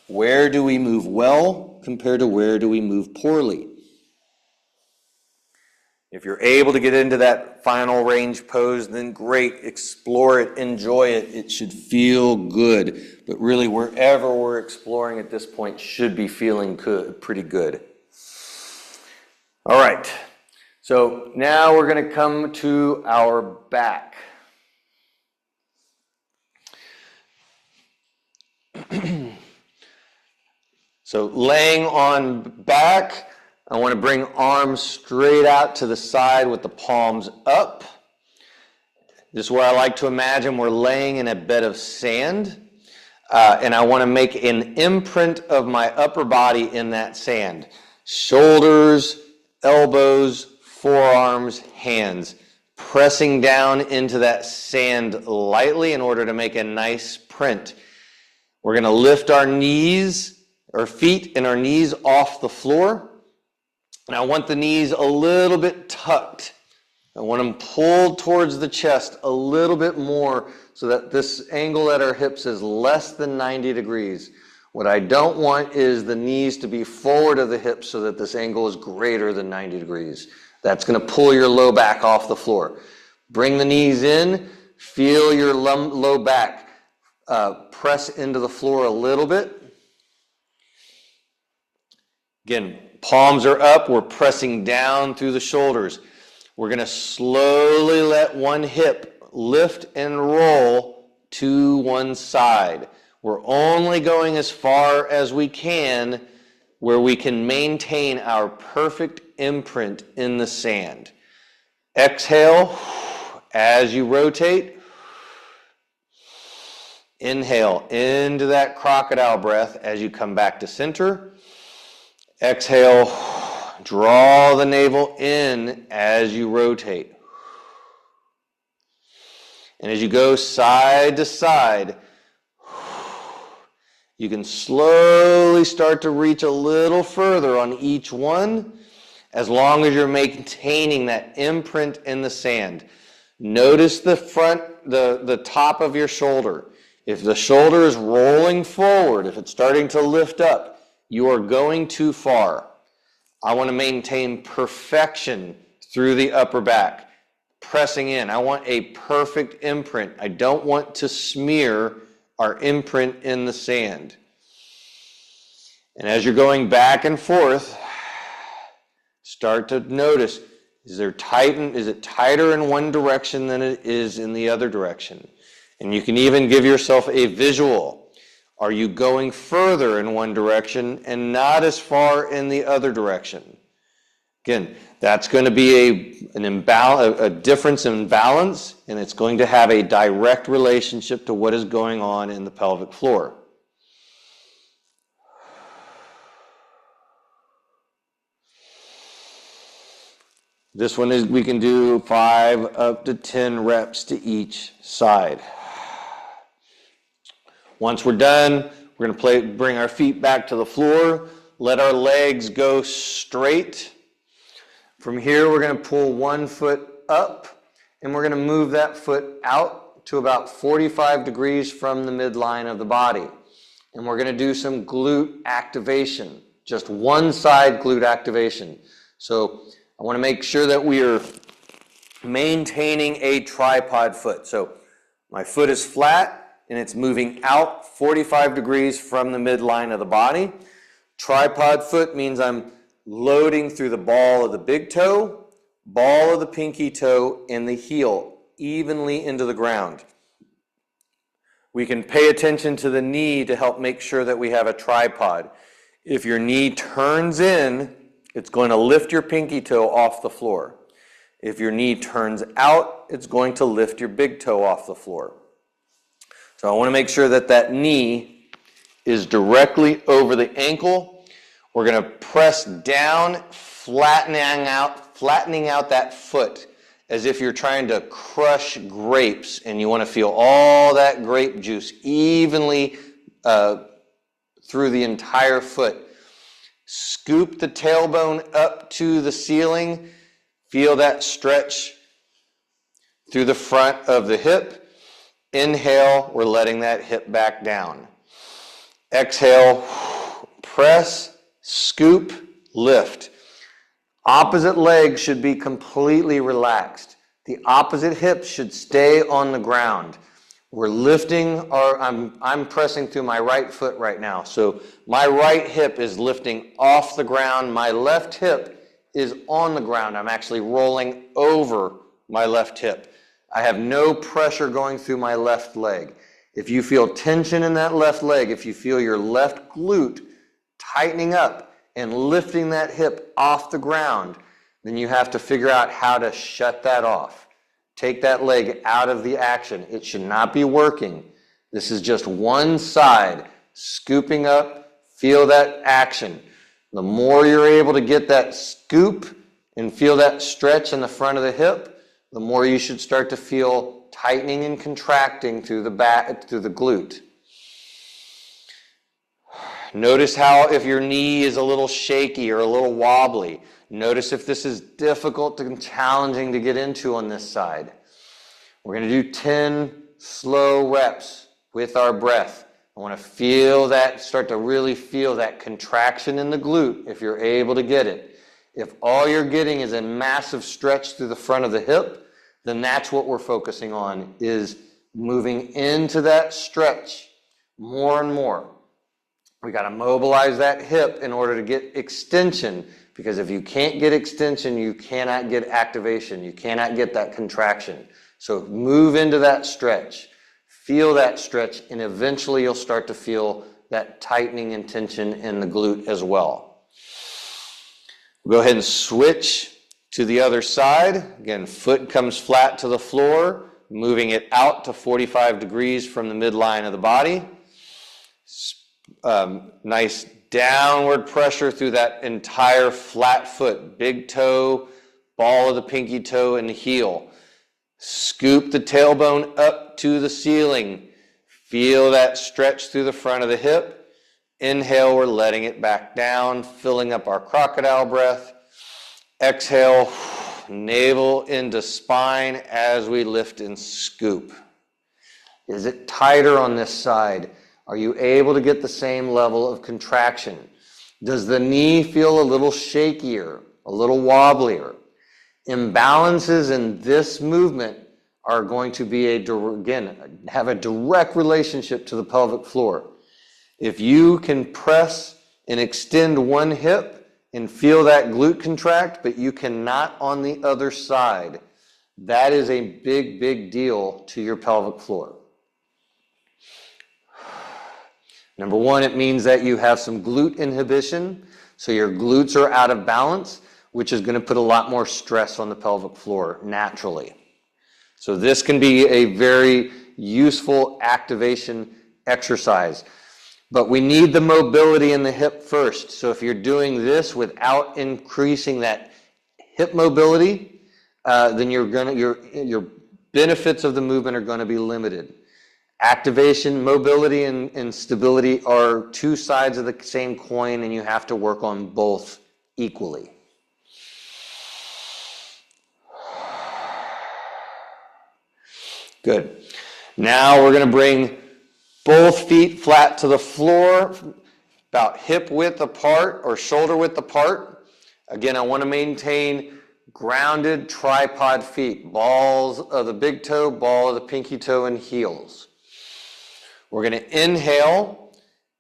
Where do we move well compared to where do we move poorly? If you're able to get into that final range pose, then great, explore it, enjoy it. It should feel good. But really, wherever we're exploring at this point should be feeling good, pretty good. All right, so now we're going to come to our back. So laying on back, I want to bring arms straight out to the side with the palms up. This is where I like to imagine we're laying in a bed of sand, and I want to make an imprint of my upper body in that sand. Shoulders, elbows, forearms, hands, pressing down into that sand lightly in order to make a nice print. We're going to lift our knees, our feet and our knees off the floor. And I want the knees a little bit tucked. I want them pulled towards the chest a little bit more so that this angle at our hips is less than 90 degrees. What I don't want is the knees to be forward of the hips so that this angle is greater than 90 degrees. That's going to pull your low back off the floor. Bring the knees in, feel your low back press into the floor a little bit. Again, palms are up, we're pressing down through the shoulders. We're going to slowly let one hip lift and roll to one side. We're only going as far as we can where we can maintain our perfect imprint in the sand. Exhale as you rotate. Inhale into that crocodile breath as you come back to center. Exhale, draw the navel in as you rotate. And as you go side to side, you can slowly start to reach a little further on each one as long as you're maintaining that imprint in the sand. Notice the front, the top of your shoulder. If the shoulder is rolling forward, if it's starting to lift up, you are going too far. I want to maintain perfection through the upper back, pressing in. I want a perfect imprint. I don't want to smear our imprint in the sand. And as you're going back and forth, start to notice, is it tighter in one direction than it is in the other direction? And you can even give yourself a visual. Are you going further in one direction and not as far in the other direction? Again, that's going to be a difference in balance, and it's going to have a direct relationship to what is going on in the pelvic floor. This one is, we can do 5 up to 10 reps to each side. Once we're done, we're going to bring our feet back to the floor, let our legs go straight. From here, we're going to pull one foot up, and we're going to move that foot out to about 45 degrees from the midline of the body. And we're going to do some glute activation, just one side glute activation. So I want to make sure that we are maintaining a tripod foot. So my foot is flat, and it's moving out 45 degrees from the midline of the body. Tripod foot means I'm loading through the ball of the big toe, ball of the pinky toe, and the heel evenly into the ground. We can pay attention to the knee to help make sure that we have a tripod. If your knee turns in, it's going to lift your pinky toe off the floor. If your knee turns out, it's going to lift your big toe off the floor. So I want to make sure that that knee is directly over the ankle. We're going to press down, flattening out that foot as if you're trying to crush grapes and you want to feel all that grape juice evenly through the entire foot. Scoop the tailbone up to the ceiling. Feel that stretch through the front of the hip. Inhale, we're letting that hip back down. Exhale, press, scoop, lift. Opposite leg should be completely relaxed. The opposite hip should stay on the ground. We're lifting I'm pressing through my right foot right now. So my right hip is lifting off the ground. My left hip is on the ground. I'm actually rolling over my left hip. I have no pressure going through my left leg. If you feel tension in that left leg, if you feel your left glute tightening up and lifting that hip off the ground, then you have to figure out how to shut that off. Take that leg out of the action. It should not be working. This is just one side scooping up. Feel that action. The more you're able to get that scoop and feel that stretch in the front of the hip, the more you should start to feel tightening and contracting through the back, through the glute. Notice how if your knee is a little shaky or a little wobbly. Notice if this is difficult and challenging to get into on this side. We're going to do 10 slow reps with our breath. I want to feel that, start to really feel that contraction in the glute if you're able to get it. If all you're getting is a massive stretch through the front of the hip, then that's what we're focusing on, is moving into that stretch more and more. We got to mobilize that hip in order to get extension, because if you can't get extension, you cannot get activation. You cannot get that contraction. So move into that stretch, feel that stretch, and eventually you'll start to feel that tightening and tension in the glute as well. We'll go ahead and switch to the other side. Again, foot comes flat to the floor, moving it out to 45 degrees from the midline of the body. Nice downward pressure through that entire flat foot. Big toe, ball of the pinky toe, and heel. Scoop the tailbone up to the ceiling. Feel that stretch through the front of the hip. Inhale, we're letting it back down, filling up our crocodile breath. Exhale, navel into spine as we lift and scoop. Is it tighter on this side? Are you able to get the same level of contraction? Does the knee feel a little shakier, a little wobblier? Imbalances in this movement are going to be have a direct relationship to the pelvic floor. If you can press and extend one hip and feel that glute contract, but you cannot on the other side, that is a big, big deal to your pelvic floor. Number one, it means that you have some glute inhibition, so your glutes are out of balance, which is going to put a lot more stress on the pelvic floor naturally. So this can be a very useful activation exercise. But we need the mobility in the hip first. So if you're doing this without increasing that hip mobility, then your benefits of the movement are going to be limited. Activation, mobility, and stability are two sides of the same coin, and you have to work on both equally. Good. Now we're going to bring both feet flat to the floor, about hip width apart or shoulder width apart. Again, I want to maintain grounded tripod feet, balls of the big toe, ball of the pinky toe, and heels. We're going to inhale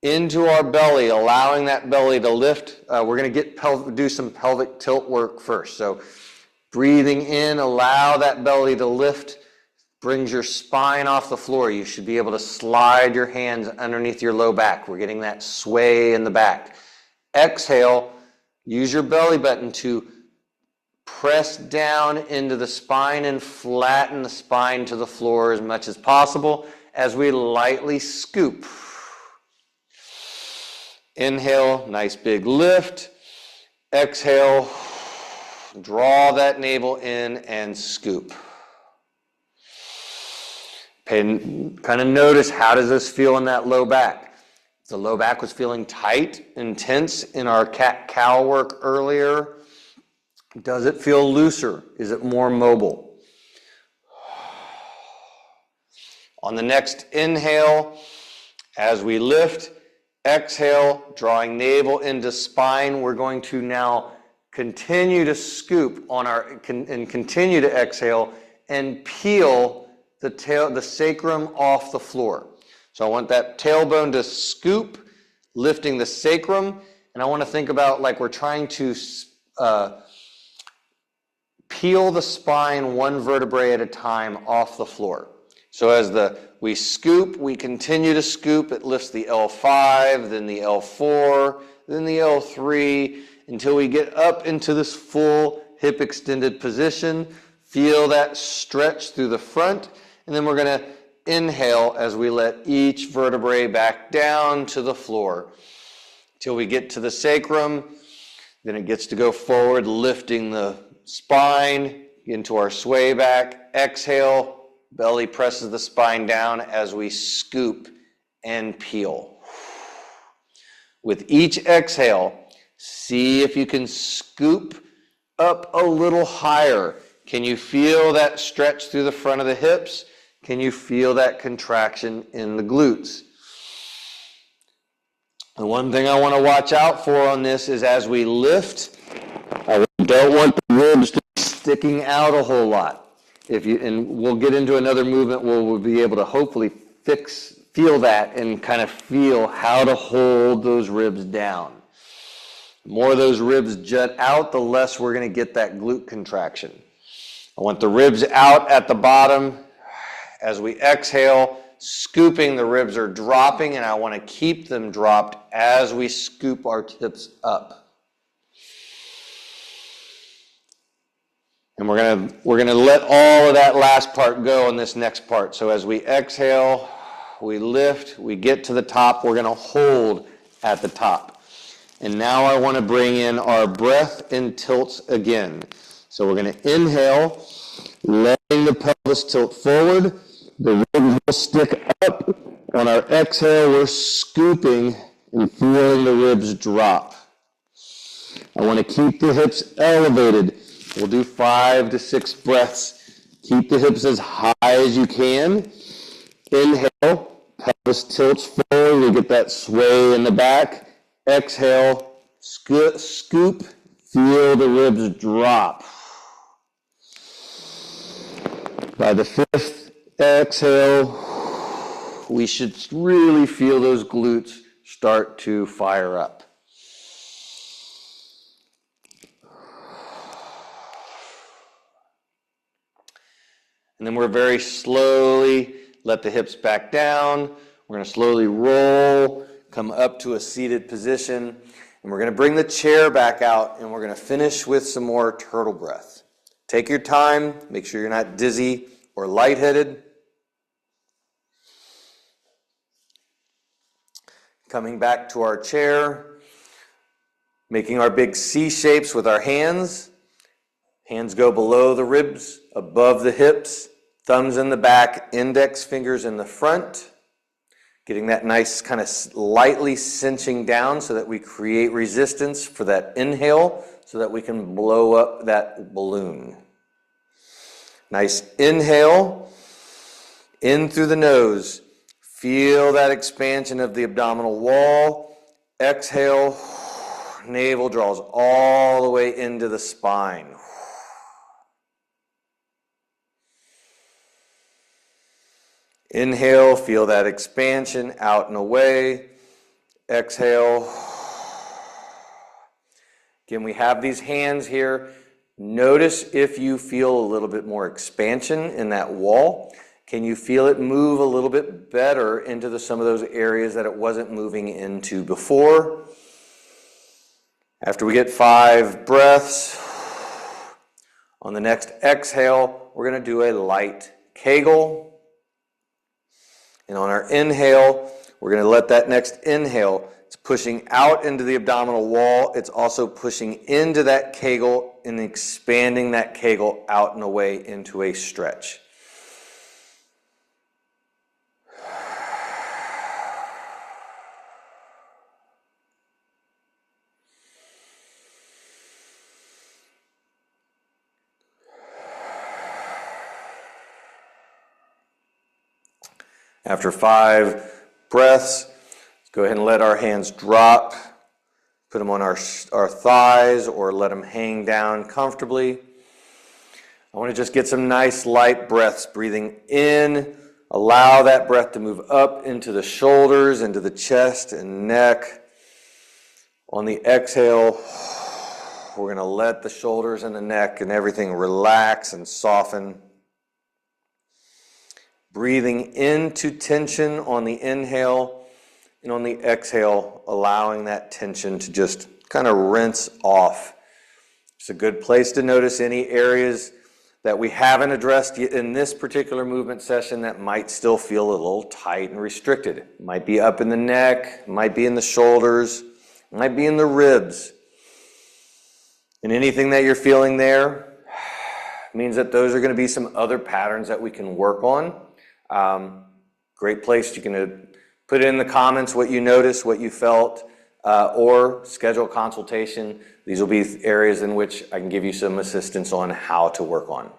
into our belly, allowing that belly to lift. We're going to do some pelvic tilt work first. So breathing in, allow that belly to lift. Brings your spine off the floor. You should be able to slide your hands underneath your low back. We're getting that sway in the back. Exhale, use your belly button to press down into the spine and flatten the spine to the floor as much as possible as we lightly scoop. Inhale, nice big lift. Exhale, draw that navel in and scoop. Kind of notice, how does this feel in that low back? The low back was feeling tight and tense in our cat-cow work earlier. Does it feel looser? Is it more mobile? On the next inhale, as we lift, exhale, drawing navel into spine, we're going to now continue to scoop on and continue to exhale and peel the sacrum off the floor. So I want that tailbone to scoop, lifting the sacrum, and I want to think about like we're trying to peel the spine one vertebrae at a time off the floor. So as we scoop, we continue to scoop. It lifts the L5, then the L4, then the L3, until we get up into this full hip extended position. Feel that stretch through the front, and then we're going to inhale as we let each vertebrae back down to the floor till we get to the sacrum. Then it gets to go forward, lifting the spine into our sway back. Exhale. Belly presses the spine down as we scoop and peel. With each exhale, see if you can scoop up a little higher. Can you feel that stretch through the front of the hips? Can you feel that contraction in the glutes? The one thing I want to watch out for on this is as we lift, I don't want the ribs to be sticking out a whole lot. And we'll get into another movement where we'll be able to hopefully feel that and kind of feel how to hold those ribs down. The more those ribs jut out, the less we're going to get that glute contraction. I want the ribs out at the bottom. As we exhale, scooping, the ribs are dropping, and I want to keep them dropped as we scoop our hips up. And we're gonna let all of that last part go in this next part. So as we exhale, we lift, we get to the top, we're gonna hold at the top. And now I want to bring in our breath and tilts again. So we're gonna inhale, letting the pelvis tilt forward, the ribs will stick up. On our exhale, we're scooping and feeling the ribs drop. I want to keep the hips elevated. We'll do 5 to 6 breaths. Keep the hips as high as you can. Inhale, pelvis tilts forward. We get that sway in the back. Exhale, scoop, feel the ribs drop. By the 5th exhale, we should really feel those glutes start to fire up. And then we're very slowly let the hips back down. We're going to slowly roll, come up to a seated position, and we're going to bring the chair back out, and we're going to finish with some more turtle breath. Take your time, make sure you're not dizzy or lightheaded. Coming back to our chair, making our big C shapes with our hands. Hands go below the ribs, above the hips. Thumbs in the back, index fingers in the front. Getting that nice kind of lightly cinching down so that we create resistance for that inhale so that we can blow up that balloon. Nice inhale, in through the nose. Feel that expansion of the abdominal wall. Exhale, navel draws all the way into the spine. Inhale, feel that expansion out and away. Exhale. Again, we have these hands here. Notice if you feel a little bit more expansion in that wall. Can you feel it move a little bit better into some of those areas that it wasn't moving into before? After we get 5 breaths, on the next exhale, we're going to do a light Kegel. And on our inhale, we're going to let that next inhale, it's pushing out into the abdominal wall. It's also pushing into that Kegel and expanding that Kegel out and away into a stretch. After 5 breaths, let's go ahead and let our hands drop. Put them on our thighs or let them hang down comfortably. I want to just get some nice light breaths. Breathing in, allow that breath to move up into the shoulders, into the chest and neck. On the exhale, we're going to let the shoulders and the neck and everything relax and soften. Breathing into tension on the inhale, and on the exhale, allowing that tension to just kind of rinse off. It's a good place to notice any areas that we haven't addressed in this particular movement session that might still feel a little tight and restricted. It might be up in the neck, might be in the shoulders, might be in the ribs. And anything that you're feeling there means that those are going to be some other patterns that we can work on. Great place. You can put in the comments what you noticed, what you felt, or schedule a consultation. These will be areas in which I can give you some assistance on how to work on.